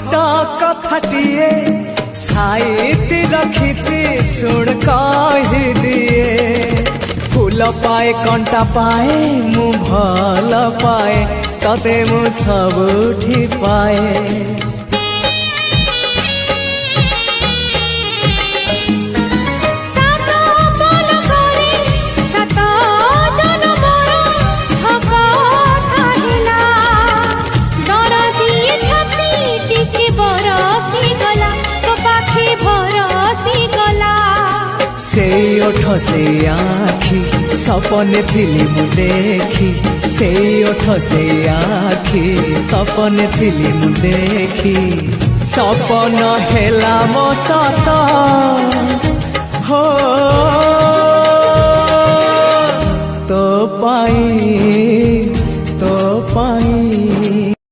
छोट कथाटिए साइती रखिछि सुन कहि दिए फूल पाए कंटा पाए मु भल पाए तते मु सबुठी पाए से ओठ से आखी सपने थिली मु देखी से ओठ से आखी सपने थिली मु देखी सपन हेला मो सत हो तो पाई